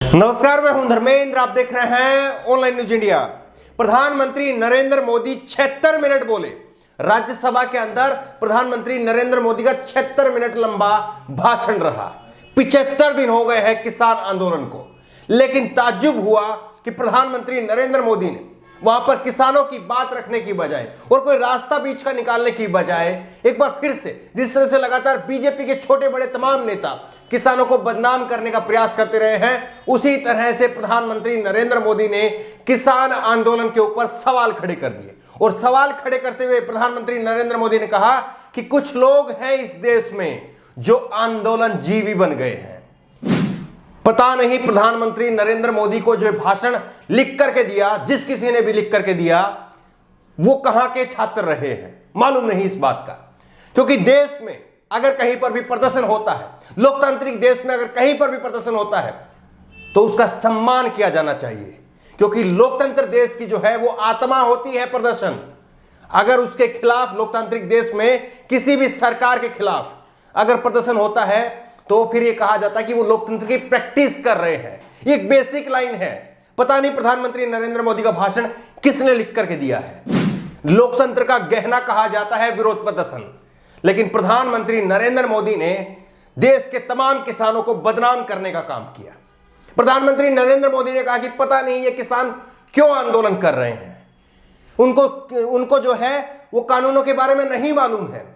नमस्कार, मैं हूं धर्मेंद्र। आप देख रहे हैं ऑनलाइन न्यूज इंडिया। प्रधानमंत्री नरेंद्र मोदी 76 मिनट बोले। राज्यसभा के अंदर प्रधानमंत्री नरेंद्र मोदी का 76 मिनट लंबा भाषण रहा। 75 दिन हो गए हैं किसान आंदोलन को, लेकिन ताज्जुब हुआ कि प्रधानमंत्री नरेंद्र मोदी ने वहां पर किसानों की बात रखने की बजाय और कोई रास्ता बीच का निकालने की बजाय एक बार फिर से जिस तरह से लगातार बीजेपी के छोटे बड़े तमाम नेता किसानों को बदनाम करने का प्रयास करते रहे हैं, उसी तरह से प्रधानमंत्री नरेंद्र मोदी ने किसान आंदोलन के ऊपर सवाल खड़े कर दिए। और सवाल खड़े करते हुए प्रधानमंत्री नरेंद्र मोदी ने कहा कि कुछ लोग हैं इस देश में जो आंदोलन जीवी बन गए हैं। पता नहीं प्रधानमंत्री नरेंद्र मोदी को जो भाषण लिख करके दिया, जिस किसी ने भी लिख करके दिया, वो कहां के छात्र रहे हैं, मालूम नहीं इस बात का। क्योंकि देश में अगर कहीं पर भी प्रदर्शन होता है, लोकतांत्रिक देश में अगर कहीं पर भी प्रदर्शन होता है, तो उसका सम्मान किया जाना चाहिए। क्योंकि लोकतंत्र देश की जो है वो आत्मा होती है प्रदर्शन। अगर उसके खिलाफ, लोकतांत्रिक देश में किसी भी सरकार के खिलाफ अगर प्रदर्शन होता है, तो फिर ये कहा जाता है कि वो लोकतंत्र की प्रैक्टिस कर रहे हैं। ये एक बेसिक लाइन है। पता नहीं प्रधानमंत्री नरेंद्र मोदी का भाषण किसने लिख करके दिया है। लोकतंत्र का गहना कहा जाता है विरोध प्रदर्शन, लेकिन प्रधानमंत्री नरेंद्र मोदी ने देश के तमाम किसानों को बदनाम करने का काम किया। प्रधानमंत्री नरेंद्र मोदी ने कहा कि पता नहीं ये किसान क्यों आंदोलन कर रहे हैं, उनको जो है वो कानूनों के बारे में नहीं मालूम है।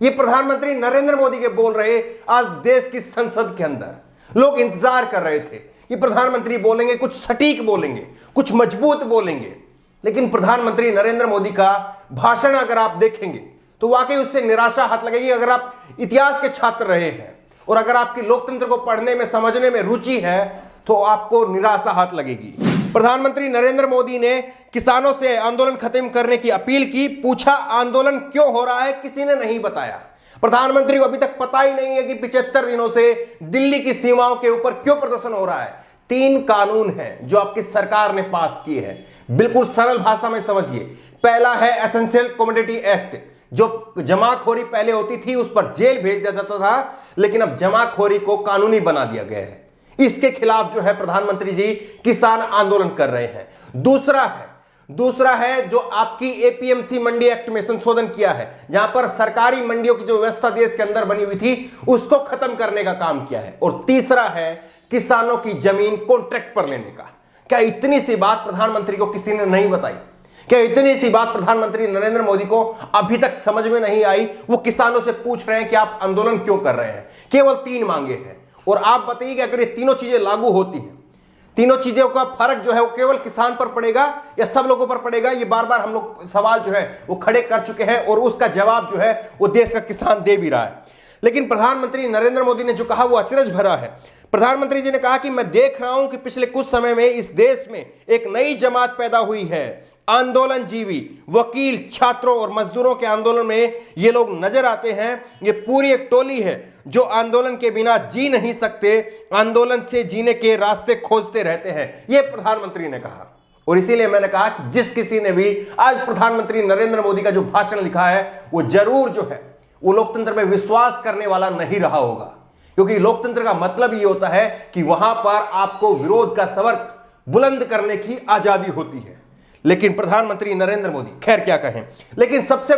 ये प्रधानमंत्री नरेंद्र मोदी के बोल रहे आज देश की संसद के अंदर लोग इंतजार कर रहे थे कि प्रधानमंत्री बोलेंगे, कुछ सटीक बोलेंगे, कुछ मजबूत बोलेंगे। लेकिन प्रधानमंत्री नरेंद्र मोदी का भाषण अगर आप देखेंगे तो वाकई उससे निराशा हाथ लगेगी। अगर आप इतिहास के छात्र रहे हैं और अगर आपकी लोकतंत्र को पढ़ने में, समझने में रुचि है, तो आपको निराशा हाथ लगेगी। प्रधानमंत्री नरेंद्र मोदी ने किसानों से आंदोलन खत्म करने की अपील की। पूछा आंदोलन क्यों हो रहा है, किसी ने नहीं बताया। प्रधानमंत्री को अभी तक पता ही नहीं है कि 75 दिनों से दिल्ली की सीमाओं के ऊपर क्यों प्रदर्शन हो रहा है। 3 कानून हैं जो आपकी सरकार ने पास किए हैं। बिल्कुल सरल भाषा में समझिए। पहला है एसेंशियल कमोडिटी एक्ट, जो जमाखोरी पहले होती थी उस पर जेल भेज दिया जाता था, लेकिन अब जमाखोरी को कानूनी बना दिया गया है। इसके खिलाफ जो है प्रधानमंत्री जी किसान आंदोलन कर रहे हैं। दूसरा है जो आपकी एपीएमसी मंडी एक्ट में संशोधन किया है, जहां पर सरकारी मंडियों की जो व्यवस्था देश के अंदर बनी हुई थी उसको खत्म करने का काम किया है। और तीसरा है किसानों की जमीन कॉन्ट्रैक्ट पर लेने का। क्या इतनी सी बात प्रधानमंत्री को किसी ने नहीं बताई? क्या इतनी सी बात प्रधानमंत्री नरेंद्र मोदी को अभी तक समझ में नहीं आई? वो किसानों से पूछ रहे हैं कि आप आंदोलन क्यों कर रहे हैं। केवल 3 मांगे हैं और आप बताइए कि अगर ये तीनों चीजें लागू होती हैं, तीनों चीजों का फर्क जो है वो केवल किसान पर पड़ेगा या सब लोगों पर पड़ेगा? ये बार बार हम लोग सवाल जो है वो खड़े कर चुके हैं और उसका जवाब जो है वो देश का किसान दे भी रहा है। लेकिन प्रधानमंत्री नरेंद्र मोदी ने जो कहा वो अचरज भरा है। प्रधानमंत्री जी ने कहा कि मैं देख रहा हूं कि पिछले कुछ समय में इस देश में एक नई जमात पैदा हुई है, आंदोलन जीवी। वकील, छात्रों और मजदूरों के आंदोलन में ये लोग नजर आते हैं। ये पूरी एक टोली है जो आंदोलन के बिना जी नहीं सकते, आंदोलन से जीने के रास्ते खोजते रहते हैं, ये प्रधानमंत्री ने कहा। और इसीलिए मैंने कहा कि जिस किसी ने भी आज प्रधानमंत्री नरेंद्र मोदी का जो भाषण लिखा है वो जरूर जो है वो लोकतंत्र में विश्वास करने वाला नहीं रहा होगा। क्योंकि लोकतंत्र का मतलब ये होता है कि वहां पर आपको विरोध का स्वर बुलंद करने की आजादी होती है। लेकिन प्रधानमंत्री नरेंद्र मोदी, खैर क्या कहें, लेकिन सबसे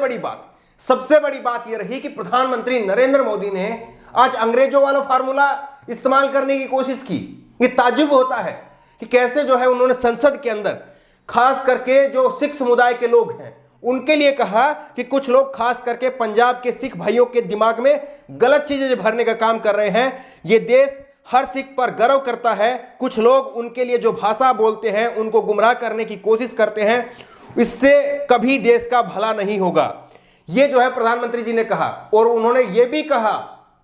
बड़ी बात यह रही कि प्रधानमंत्री नरेंद्र मोदी ने आज अंग्रेजों वाला फार्मूला इस्तेमाल करने की कोशिश की। ये ताज्जुब होता है कि कैसे जो है उन्होंने संसद के अंदर खास करके जो सिख समुदाय के लोग हैं उनके लिए कहा कि कुछ लोग खास करके पंजाब के सिख भाइयों के दिमाग में गलत चीजें भरने का काम कर रहे हैं। ये देश हर सिख पर गर्व करता है। कुछ लोग उनके लिए जो भाषा बोलते हैं उनको गुमराह करने की कोशिश करते हैं। इससे कभी देश का भला नहीं होगा। ये जो है प्रधानमंत्री जी ने कहा। और उन्होंने ये भी कहा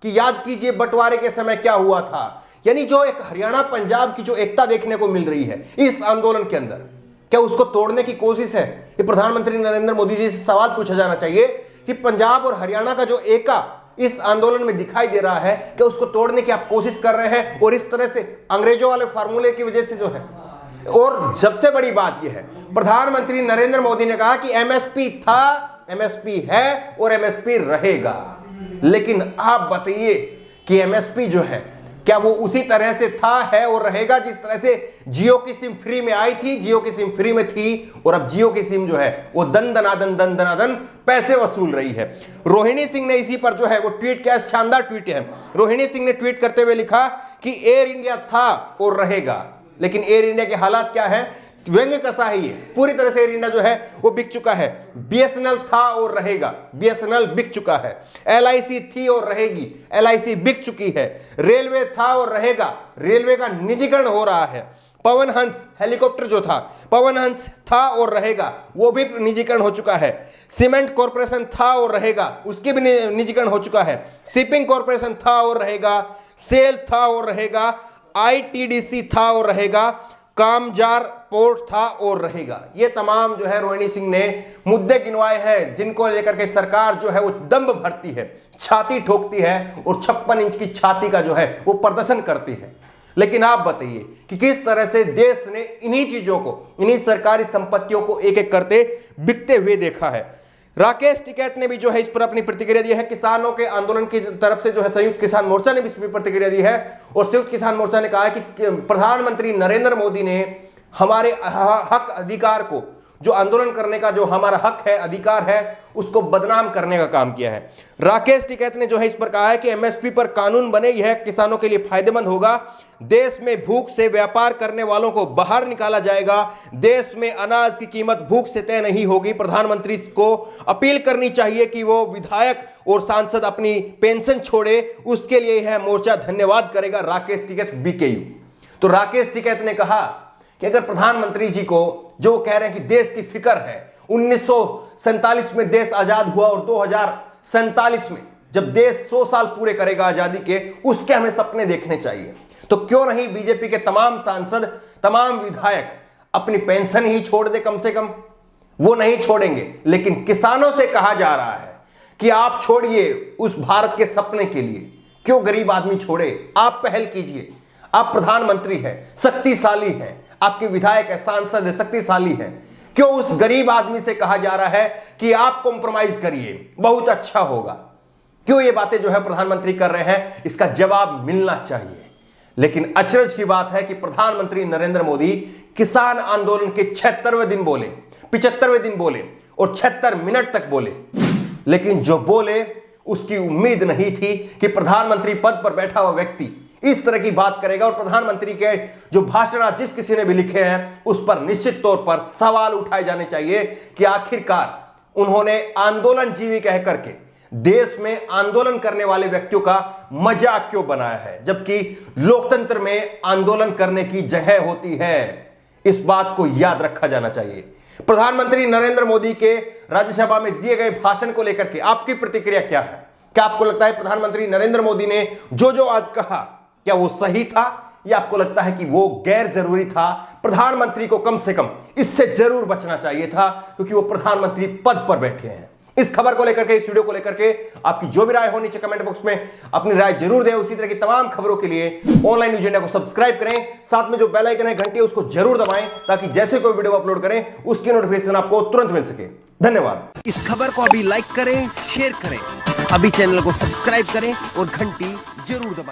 कि याद कीजिए बंटवारे के समय क्या हुआ था। यानी जो एक हरियाणा पंजाब की जो एकता देखने को मिल रही है इस आंदोलन के अंदर, क्या उसको तोड़ने की कोशिश है? ये प्रधानमंत्री नरेंद्र मोदी जी से सवाल पूछा जाना चाहिए कि पंजाब और हरियाणा का जो एका इस आंदोलन में दिखाई दे रहा है, क्या उसको तोड़ने की आप कोशिश कर रहे हैं? और इस तरह से अंग्रेजों वाले फार्मूले की वजह से जो है। और सबसे बड़ी बात यह है, प्रधानमंत्री नरेंद्र मोदी ने कहा कि एमएसपी था, एमएसपी है और एमएसपी रहेगा। लेकिन आप बताइए कि एमएसपी जो है क्या वो उसी तरह से था, है और रहेगा जिस तरह से जियो की सिम फ्री में आई थी, जियो की सिम फ्री में थी, और अब जियो की सिम जो है वो दन दनादन पैसे वसूल रही है। रोहिणी सिंह ने इसी पर जो है वो ट्वीट किया, शानदार ट्वीट है। रोहिणी सिंह ने ट्वीट करते हुए लिखा कि एयर इंडिया था और रहेगा, लेकिन एयर इंडिया के हालात क्या है, व्यंग्य कसा है ये। पूरी तरह से एयर इंडिया जो है वो बिक चुका है। बीएसएनएल था और रहेगा, बीएसएनएल बिक चुका है। एलआईसी थी और रहेगी, एलआईसी बिक चुकी है। रेलवे था और रहेगा, रेलवे का निजीकरण हो रहा है। पवन हंस हेलीकॉप्टर जो था, पवन हंस था और रहेगा, वो भी निजीकरण हो चुका है। सीमेंट कॉर्पोरेशन था और रहेगा, उसके भी निजीकरण हो चुका है। शिपिंग कॉर्पोरेशन था और रहेगा, सेल था और रहेगा, आईटीडीसी था और रहेगा, कामजार पोर्ट था और रहेगा। ये तमाम जो है रोहिणी सिंह ने मुद्दे गिनवाए हैं जिनको लेकर के सरकार जो है वो दंभ भरती है, छाती ठोकती है और 56 इंच की छाती का जो है वो प्रदर्शन करती है। लेकिन आप बताइए कि किस तरह से देश ने इन्हीं चीजों को, इन्हीं सरकारी संपत्तियों को एक एक करते बिकते हुए देखा है। राकेश टिकैत ने भी जो है इस पर अपनी प्रतिक्रिया दी है। किसानों के आंदोलन की तरफ से जो है संयुक्त किसान मोर्चा ने भी इस पर प्रतिक्रिया दी है, और संयुक्त किसान मोर्चा ने कहा है कि प्रधानमंत्री नरेंद्र मोदी ने हमारे हक अधिकार को, जो आंदोलन करने का जो हमारा हक है, अधिकार है, उसको बदनाम करने का काम किया है। राकेश टिकैत ने जो है इस पर कहा है कि एमएसपी पर कानून बने, यह किसानों के लिए फायदेमंद होगा। देश में भूख से व्यापार करने वालों को बाहर निकाला जाएगा। देश में अनाज की कीमत भूख से तय नहीं होगी। प्रधानमंत्री को अपील करनी चाहिए कि वो विधायक और सांसद अपनी पेंशन छोड़े, उसके लिए यह मोर्चा धन्यवाद करेगा। राकेश टिकैत बीकेयू। तो राकेश टिकैत ने कहा कि अगर प्रधानमंत्री जी को, जो कह रहे हैं कि देश की फिक्र है, 1947 में देश आजाद हुआ और 2047 में जब देश 100 साल पूरे करेगा आजादी के, उसके हमें सपने देखने चाहिए। तो क्यों नहीं बीजेपी के तमाम सांसद, तमाम विधायक अपनी पेंशन ही छोड़ दे, कम से कम वो नहीं छोड़ेंगे, लेकिन किसानों से कहा जा रहा है कि आप छोड़िए उस भारत के सपने के लिए। क्यों गरीब आदमी छोड़े? आप पहल कीजिए। आप प्रधानमंत्री हैं, शक्तिशाली हैं, आपके विधायक है, सांसद है, शक्तिशाली हैं। क्यों उस गरीब आदमी से कहा जा रहा है कि आप कॉम्प्रोमाइज करिए, बहुत अच्छा होगा? क्यों ये बातें जो है प्रधानमंत्री कर रहे हैं? इसका जवाब मिलना चाहिए। लेकिन अचरज की बात है कि प्रधानमंत्री नरेंद्र मोदी किसान आंदोलन के 76वें दिन बोले, 75वें दिन बोले और 76 मिनट तक बोले, लेकिन जो बोले उसकी उम्मीद नहीं थी कि प्रधानमंत्री पद पर बैठा हुआ व्यक्ति इस तरह की बात करेगा। और प्रधानमंत्री के जो भाषण जिस किसी ने भी लिखे हैं उस पर निश्चित तौर पर सवाल उठाए जाने चाहिए कि आखिरकार उन्होंने आंदोलन जीवी कह करके देश में आंदोलन करने वाले व्यक्तियों का मजाक क्यों बनाया है, जबकि लोकतंत्र में आंदोलन करने की जगह होती है। इस बात को याद रखा जाना चाहिए। प्रधानमंत्री नरेंद्र मोदी के राज्यसभा में दिए गए भाषण को लेकर के आपकी प्रतिक्रिया क्या है? क्या आपको लगता है प्रधानमंत्री नरेंद्र मोदी ने जो आज कहा, क्या वो सही था, या आपको लगता है कि वो गैर जरूरी था? प्रधानमंत्री को कम से कम इससे जरूर बचना चाहिए था, क्योंकि वो प्रधानमंत्री पद पर बैठे हैं। इस खबर को लेकर के, इस वीडियो को लेकर के आपकी जो भी राय हो नीचे कमेंट बॉक्स में अपनी राय जरूर दें। उसी तरह की तमाम खबरों के लिए ऑनलाइन न्यूज इंडिया को सब्सक्राइब करें, साथ में जो बेल आइकन है, घंटी है, उसको जरूर दबाएं, ताकि जैसे कोई वीडियो अपलोड करें उसकी नोटिफिकेशन आपको तुरंत मिल सके। धन्यवाद। इस खबर को अभी लाइक करें, शेयर करें, अभी चैनल को सब्सक्राइब करें और घंटी जरूर दबाएं।